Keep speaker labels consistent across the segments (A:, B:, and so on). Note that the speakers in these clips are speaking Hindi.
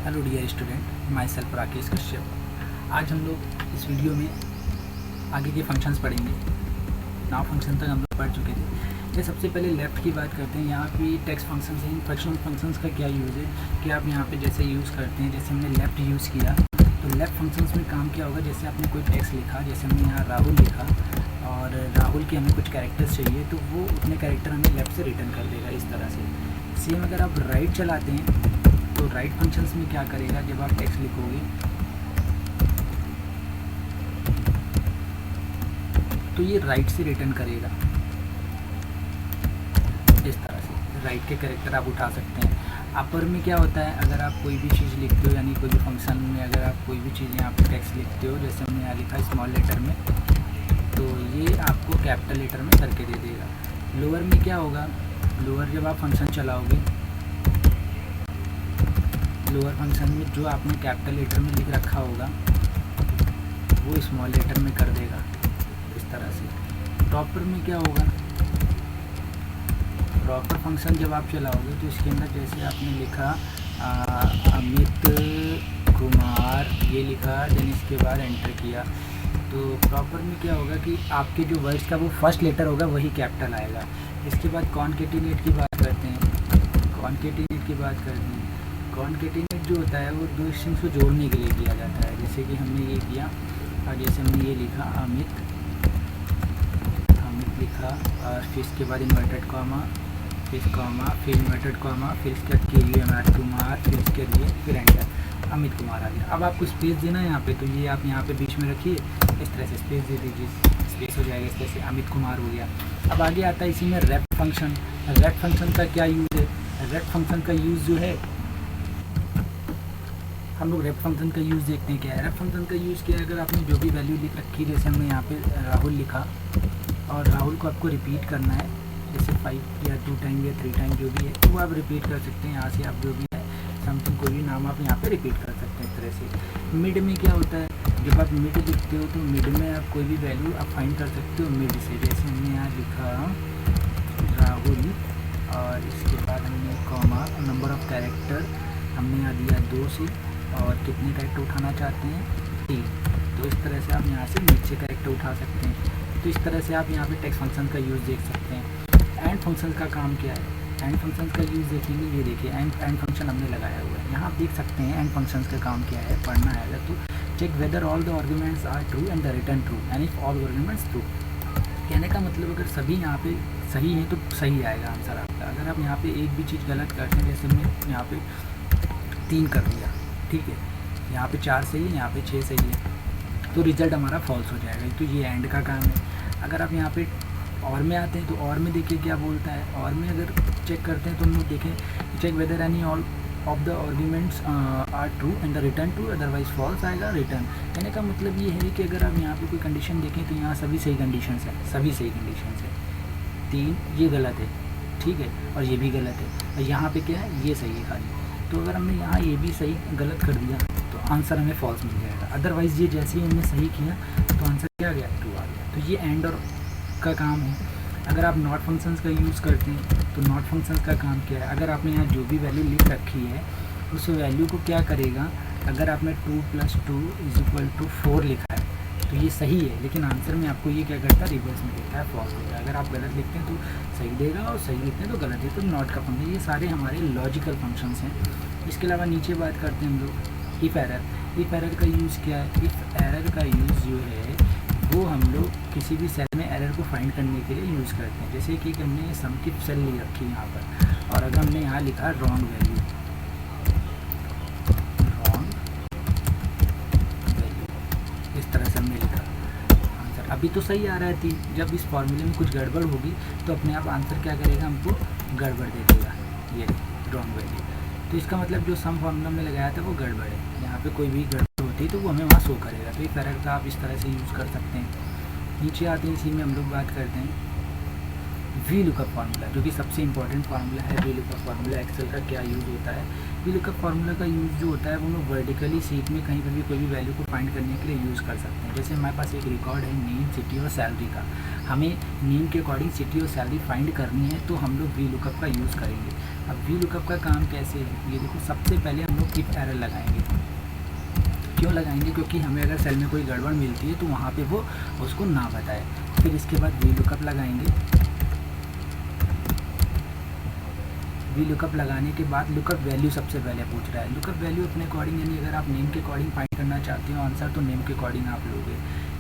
A: Hello dear student, my self Rakesh Kashyap. आज हम लोग इस वीडियो में आगे के फंक्शंस पढ़ेंगे। नाउ फंक्शन तक हम लोग पढ़ चुके थे। ये सबसे पहले लेफ़्ट की बात करते हैं। यहाँ पे टेक्स्ट फंक्शंस हैं। फ्रैक्शनल फंक्शंस का क्या यूज़ है कि आप यहाँ पे जैसे यूज़ करते हैं, जैसे हमने लेफ़्ट यूज़ किया तो लेफ़्ट फंक्शंस में काम क्या होगा, जैसे आपने कोई टेक्स्ट लिखा, जैसे हमने यहाँ राहुल लिखा और राहुल के हमें कुछ कैरेक्टर्स चाहिए तो वो उतने कैरेक्टर हमें लेफ़्ट से रिटर्न कर देगा इस तरह से। सेम अगर आप राइट चलाते हैं तो राइट फंक्शंस में क्या करेगा, जब आप टेक्स्ट लिखोगे तो ये राइट से रिटर्न करेगा इस तरह से। राइट के कैरेक्टर आप उठा सकते हैं। अपर में क्या होता है, अगर आप कोई भी चीज़ लिखते हो, यानी कोई भी फंक्शन में अगर आप कोई भी चीज़ यहाँ पे टेक्स्ट लिखते हो, जैसे हमने यहाँ लिखा स्मॉल लेटर में, तो ये आपको कैपिटल लेटर में करके दे देगा। लोअर में क्या होगा, लोअर जब आप फंक्शन चलाओगे, लोअर फंक्शन में जो आपने कैपिटल लेटर में लिख रखा होगा वो स्मॉल लेटर में कर देगा इस तरह से। प्रॉपर में क्या होगा, प्रॉपर फंक्शन जब आप चलाओगे तो इसके अंदर जैसे आपने लिखा अमित कुमार, ये लिखा, देन इसके बाद एंटर किया, तो प्रॉपर में क्या होगा कि आपके जो वर्ड्स का वो फर्स्ट लेटर होगा वही कैपिटल आएगा। इसके बाद कॉन्केटिनेट की बात करते हैं। कॉन्केटिनेट की बात करते हैं। कॉन्केटिनेट जो होता है वो दो स्ट्रिंग्स को जोड़ने के लिए किया जाता है। जैसे कि हमने ये किया और जैसे हमने ये लिखा अमित लिखा और फिर इसके बाद इन्वर्टेड कॉमा, फिर कॉमा, फिर इन्वर्टेड कॉमा, फिर इसके बाद के लिए कुमार, फिर इसके लिए फिर एंटर, अमित कुमार आ गया। अब आपको स्पेस देना है यहाँ पे, तो ये आप यहाँ पे बीच में रखिए, इस तरह से स्पेस दे दीजिए, स्पेस हो जाएगा इस तरह से, अमित कुमार हो गया। अब आगे आता है इसी में रेप फंक्शन। रेप फंक्शन का क्या यूज़ है, रेप फंक्शन का यूज़ जो है, हम लोग रेप फंक्शन का यूज़ देखते हैं क्या है। रेप फंक्शन का यूज़ क्या है, अगर आपने जो भी वैल्यू लिख रखी, जैसे हमने यहाँ पे राहुल लिखा और राहुल को आपको रिपीट करना है, जैसे 5 या 2 टाइम या 3 टाइम जो भी है, तो वो आप रिपीट कर सकते हैं। यहाँ से आप जो भी है समथिंग कोई भी नाम आप यहाँ पे रिपीट कर सकते हैं इस तरह से। मिड में क्या होता है, जब आप मिड लिखते हो तो मिड में आप कोई भी वैल्यू आप फाइंड कर सकते हो मिड से। जैसे हमने यहाँ लिखा राहुल और इसके बाद हमने कॉमा, नंबर ऑफ कैरेक्टर हमने यहाँ दिया 2 से, और कितने कैरेक्टर उठाना चाहते हैं 3, तो इस तरह से आप यहाँ से मिड से कैरेक्टर उठा सकते हैं। तो इस तरह से आप यहाँ पे टेक्स्ट फंक्शन का यूज़ देख सकते हैं। एंड फंक्शन का काम क्या है, एंड फंक्शन का यूज़ देखेंगे, ये देखिए एंड फंक्शन हमने लगाया हुआ है। यहाँ आप देख सकते हैं एंड फंक्शन का काम क्या है, पढ़ना है अगर तो check whether all the arguments are true and the return true and if all arguments true. कहने का मतलब अगर सभी यहाँ पे सही है तो सही आएगा आंसर आपका। अगर आप यहाँ पे एक भी चीज़ गलत करते हैं, जैसे हमने यहाँ पे 3 कर दिया, ठीक है, यहाँ पे 4 सही है, यहाँ पे 6 सही है, तो रिज़ल्ट हमारा फॉल्स हो जाएगा। तो ये एंड का काम है। अगर आप यहाँ पे और में आते हैं तो और में देखिए क्या बोलता है। और में अगर चेक करते हैं तो हम लोग देखें check whether any all of the arguments are true and the return true, otherwise false आएगा रिटर्न। कहने का मतलब ये है कि अगर आप यहाँ पे कोई कंडीशन देखें तो यहाँ सभी सही कंडीशंस है, सभी सही कंडीशंस है। 3 ये गलत है, ठीक है, और ये भी गलत है, और यहाँ पे क्या है, ये सही है खाली। तो अगर हमने यहाँ ये भी सही गलत कर दिया तो आंसर हमें फॉल्स मिल जाएगा। अदरवाइज़ ये जैसे ही हमने सही किया तो आंसर क्या आ गया, ट्रू आ गया। तो ये एंड और का काम है। अगर आप नॉट फंक्शंस का यूज़ करते हैं तो नॉट फंक्शंस का काम क्या है, अगर आपने यहाँ जो भी वैल्यू लिख रखी है उस वैल्यू को क्या करेगा, अगर आपने 2 + 2 = 4 लिखा है तो ये सही है, लेकिन आंसर में आपको ये क्या करता है, रिवर्स में देता है, फॉल्स देता है। अगर आप गलत लिखते हैं तो सही देगा और सही लिखते हैं तो गलत है। तो नॉट का फंक्शन, ये सारे हमारे लॉजिकल फंक्शंस हैं। इसके अलावा नीचे बात करते हैं हम लोग इफ़ एरर। इफ़ एरर का यूज़ क्या है, इफ़ एरर का यूज़ जो है वो हम लोग किसी भी सेल में एरर को फाइंड करने के लिए यूज़ करते हैं। जैसे कि हमने सम की सेल ले रखी है यहाँ पर, और अगर हमने यहाँ लिखा रॉन्ग वैल्यू, इस तरह से हमने लिखा आंसर, अभी तो सही आ रहा है 3, जब इस फॉर्मूले में कुछ गड़बड़ होगी तो अपने आप आंसर क्या करेगा, हमको गड़बड़ दे देगा, ये रॉन्ग वैल्यू। तो इसका मतलब जो सम फॉर्मूला में लगाया था वो गड़बड़ है, यहाँ पे कोई भी गड़बड़ होती है तो वो हमें वहाँ शो करेगा। तो इस तरह का आप इस तरह से यूज़ कर सकते हैं। नीचे आते हैं, इसी में हम लोग बात करते हैं वी लुकअप फार्मूला, जो कि सबसे इंपॉर्टेंट फार्मूला है। वी लुकअप फार्मूला एक्सेल का क्या यूज़ होता है? वी लुकअप फार्मूला का यूज़ जो होता है वो लोग वर्टिकली शीट में कहीं पर भी कोई भी वैल्यू को फाइंड करने के लिए यूज़ कर सकते हैं। जैसे हमारे पास एक रिकॉर्ड है नेम, सिटी और सैलरी का, हमें नेम के अकॉर्डिंग सिटी और सैलरी फाइंड करनी है, तो हम लोग वी लुकअप का यूज़ करेंगे। अब वी लुकअप का काम कैसे है, ये देखो, सबसे पहले हम लोग इफ एरर लगाएंगे। क्यों लगाएंगे? क्योंकि हमें अगर सेल में कोई गड़बड़ मिलती है तो वहाँ पे वो उसको ना बताए। फिर इसके बाद वी लुकअप लगाएंगे। वी लुकअप लगाने के बाद लुकअप वैल्यू सबसे पहले पूछ रहा है। लुकअप वैल्यू अपने अकॉर्डिंग, यानी अगर आप नेम के अकॉर्डिंग फाइंड करना चाहते हो आंसर, तो नेम के अकॉर्डिंग आप लोगे,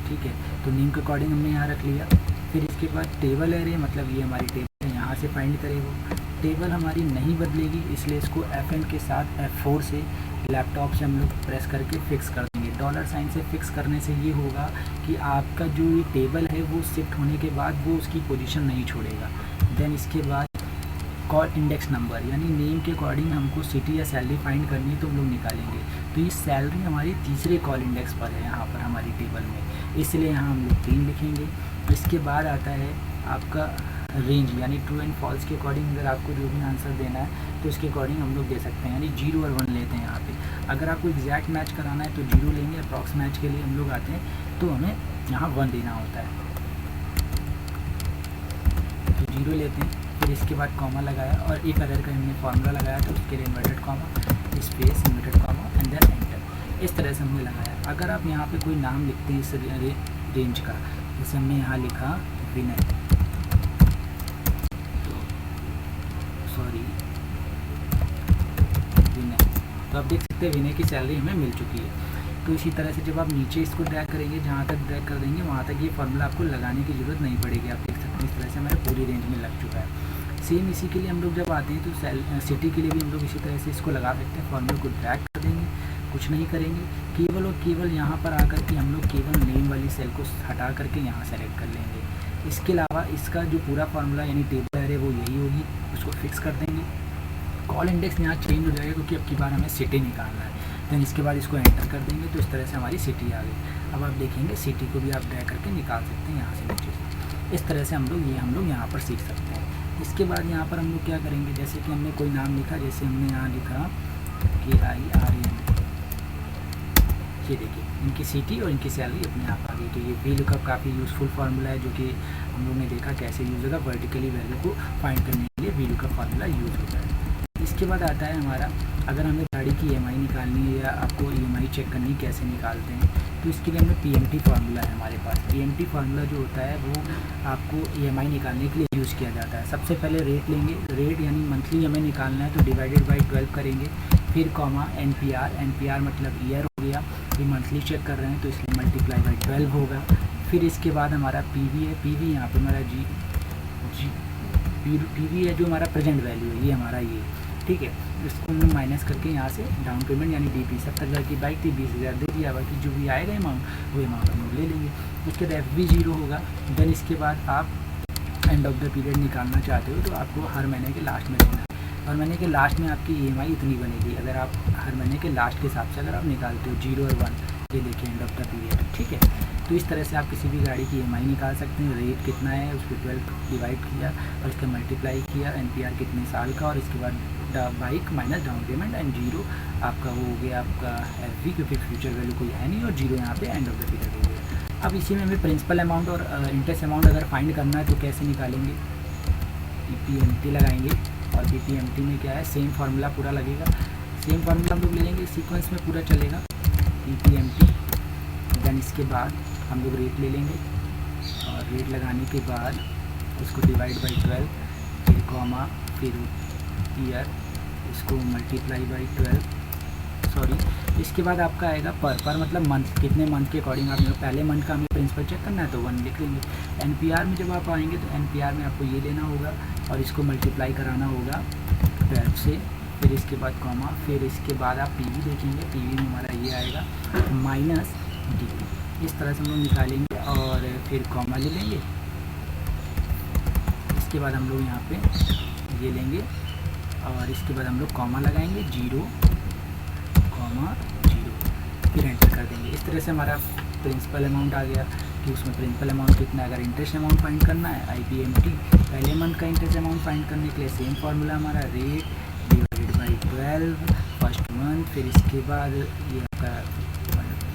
A: ठीक है। तो नेम के अकॉर्डिंग हमने यहाँ रख लिया। फिर इसके बाद टेबल एरे, मतलब ये हमारी टेबल है, यहाँ से फाइंड करेगा। टेबल हमारी नहीं बदलेगी, इसलिए इसको FN के साथ F4 से लैपटॉप से हम लोग प्रेस करके फिक्स कर देंगे। डॉलर साइन से फिक्स करने से ये होगा कि आपका जो ये टेबल है वो शिफ्ट होने के बाद वो उसकी पोजीशन नहीं छोड़ेगा। देन इसके बाद कॉल इंडेक्स नंबर, यानी नेम के अकॉर्डिंग हमको सिटी या सैलरी फाइंड करनी है तो हम लोग निकालेंगे। तो ये सैलरी हमारी तीसरे कॉल इंडेक्स पर है यहाँ पर हमारी टेबल में, इसलिए यहाँ हम लोग 3 लिखेंगे। इसके बाद आता है आपका रेंज, यानी ट्रू एंड फॉल्स के अकॉर्डिंग अगर आपको जो भी आंसर देना है तो इसके अकॉर्डिंग हम लोग दे सकते हैं, यानी 0 और 1 लेते हैं यहाँ पे। अगर आपको एग्जैक्ट मैच कराना है तो 0 लेंगे, अप्रॉक्स मैच के लिए हम लोग आते हैं तो हमें यहाँ 1 देना होता है, तो 0 लेते हैं। फिर इसके बाद कॉमा लगाया और इफ एरर का हमने फार्मूला लगाया तो उसके लिए inverted comma, space, inverted comma and then enter, इस तरह से हमने लगाया। अगर आप यहाँ पे कोई नाम लिखते हैं इस रेंज का, जैसे हमने यहाँ लिखा विनय, तो आप देख सकते हैं विनय की सैलरी हमें मिल चुकी है। तो इसी तरह से जब आप नीचे इसको ड्रैग करेंगे, जहाँ तक ड्रैग कर देंगे वहाँ तक ये फार्मूला आपको लगाने की ज़रूरत नहीं पड़ेगी। आप देख सकते हैं इस तरह से हमारे पूरी रेंज में लग चुका है। सेम इसी के लिए हम लोग जब आते हैं तो सिटी के लिए भी हम लोग इसी तरह से इसको लगा सकते हैं। फार्मूला को ड्रैग कर देंगे, कुछ नहीं करेंगे, केवल और केवल यहाँ पर आकर के हम लोग केवल नेम वाली सेल को हटा करके यहाँ सेलेक्ट कर लेंगे। इसके अलावा इसका जो पूरा फार्मूला यानी टेबल है वो यही होगी, उसको फिक्स कर देंगे। कॉल इंडेक्स यहाँ चेंज हो जाएगा क्योंकि अब की बार हमें सिटी निकालना है। देन इसके बाद इसको एंटर कर देंगे तो इस तरह से हमारी सिटी आ गई। अब आप देखेंगे सिटी को भी आप ड्रैग करके निकाल सकते हैं यहाँ से नीचे से। इस तरह से हम लोग यहाँ पर सीख सकते हैं। इसके बाद यहाँ पर हम लोग क्या करेंगे, जैसे कि हमने कोई नाम लिखा, जैसे हमने यहाँ लिखा KIRAN, ये देखिए इनकी सिटी और इनकी सैलरी अपने आप आ गई। तो ये वी लुकअप काफ़ी यूज़फुल फार्मूला है, जो कि हम लोग ने देखा कैसे यूज़ होगा। वर्टिकली वैल्यू को फाइंड करने के लिए वी लुकअप फार्मूला यूज़ होता है। इसके बाद आता है हमारा, अगर हमें गाड़ी की EMI निकालनी है या आपको EMI चेक करनी कैसे निकालते हैं, तो इसके लिए हमें PMT फार्मूला है हमारे पास। PMT फार्मूला जो होता है वो आपको EMI निकालने के लिए यूज़ किया जाता है। सबसे पहले रेट लेंगे, रेट यानी मंथली हमें निकालना है तो डिवाइडेड बाई 12 करेंगे। फिर कॉमा NPR मतलब ईयर हो गया, ये मंथली चेक कर रहे हैं तो इसलिए मल्टीप्लाई बाई 12 होगा। फिर इसके बाद हमारा PV है, PV यहाँ पर हमारा PV है जो हमारा प्रेजेंट वैल्यू है, ये हमारा ये, ठीक है। इसको हमने माइनस करके यहाँ से डाउन पेमेंट यानी DP 70,000 की बाइक थी, 20,000 दे दिया, बाकी जो भी आएगा अमाउंट वो अमाउंट हम लोग ले लेंगे। उसके बाद FV 0 होगा। देन इसके बाद आप एंड ऑफ द पीरियड निकालना चाहते हो तो आपको हर महीने के लास्ट में लेना है। हर महीने के लास्ट में आपकी EMI इतनी बनेगी, अगर आप हर महीने के लास्ट के हिसाब से अगर आप निकालते हो 0 और 1, ये देखिए एंड ऑफ द पीरियड, ठीक है। तो इस तरह से आप किसी भी गाड़ी की EMI निकाल सकते हैं। रेट कितना है उसको 12 डिवाइड किया और उसके मल्टीप्लाई किया, NPR कितने साल का, और इसके बाद bike minus down payment and 0 आपका वो हो गया आपका FV, क्योंकि फ्यूचर वैल्यू कोई है नहीं, और 0 यहाँ पे एंड ऑफ द पीरियड हो गया। अब इसी में हमें प्रिंसिपल अमाउंट और इंटरेस्ट अमाउंट अगर फाइंड करना है तो कैसे निकालेंगे, PPMT लगाएंगे। और PPMT में क्या है, सेम फार्मूला पूरा लगेगा, सेम फार्मूला हम लोग ले लेंगे, सीक्वेंस में पूरा चलेगा PPMT। देन इसके बाद हम लोग रेट ले लेंगे और रेट लगाने के बाद उसको डिवाइड बाई 12, फिर कॉमा, फिर ईयर, इसको मल्टीप्लाई बाई 12, सॉरी। इसके बाद आपका आएगा पर मतलब मंथ, कितने मंथ के अकॉर्डिंग आप पहले मंथ का हमें प्रिंसिपल चेक करना है तो 1 लिख लेंगे। NPR में जब आप आएंगे तो NPR में आपको ये लेना होगा और इसको मल्टीप्लाई कराना होगा 12 से, फिर इसके बाद कॉमा, फिर इसके बाद आप PV देखेंगे, PV में हमारा ये आएगा माइनस DP। इस तरह से हम लोग निकालेंगे और फिर कॉमा ले लेंगे। इसके बाद हम लोग यहाँ पे ये लेंगे और इसके बाद हम लोग कॉमा लगाएंगे 0, 0, फिर एंटर कर देंगे। इस तरह से हमारा प्रिंसिपल अमाउंट आ गया कि उसमें प्रिंसिपल अमाउंट कितना है। अगर इंटरेस्ट अमाउंट फाइंड करना है IPMT पहले मंथ का इंटरेस्ट अमाउंट फाइंड करने के लिए सेम फार्मूला हमारा, rate divided by 12 first month, फिर इसके बाद ये आपका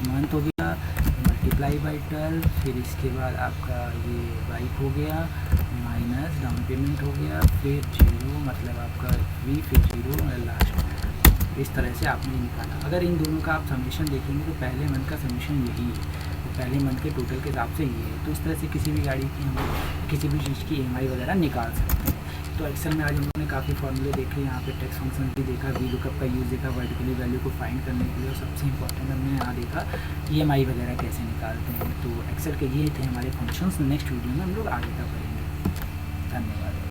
A: मंथ हो गया मल्टीप्लाई बाई 12, फिर इसके बाद आपका ये वाइफ हो गया माइनस डाउन पेमेंट हो गया, फिर 0 मतलब आपका वी, फिर 0 लास्ट। इस तरह से आपने निकाला। अगर इन दोनों का आप समीशन देखेंगे तो पहले मंथ का समीशन यही है, तो पहले मंथ के टोटल के हिसाब से ये है। तो इस तरह से किसी भी गाड़ी की हम किसी भी चीज़ की EMI वगैरह निकाल सकते हैं। तो एक्सेल में आज हम लोगों ने काफ़ी फॉर्मूले देखे, यहाँ पे टेक्स्ट फंक्शन भी देखा, वी लुकअप का यूज़ देखा वर्टिकली वैल्यू को फाइंड करने के लिए, और सबसे इंपॉर्टेंट हमने यहाँ देखा EMI वगैरह कैसे निकालते हैं। तो एक्सेल के ये थे हमारे फंक्शंस। नेक्स्ट वीडियो में हम लोग आगे का पढ़ेंगे। धन्यवाद।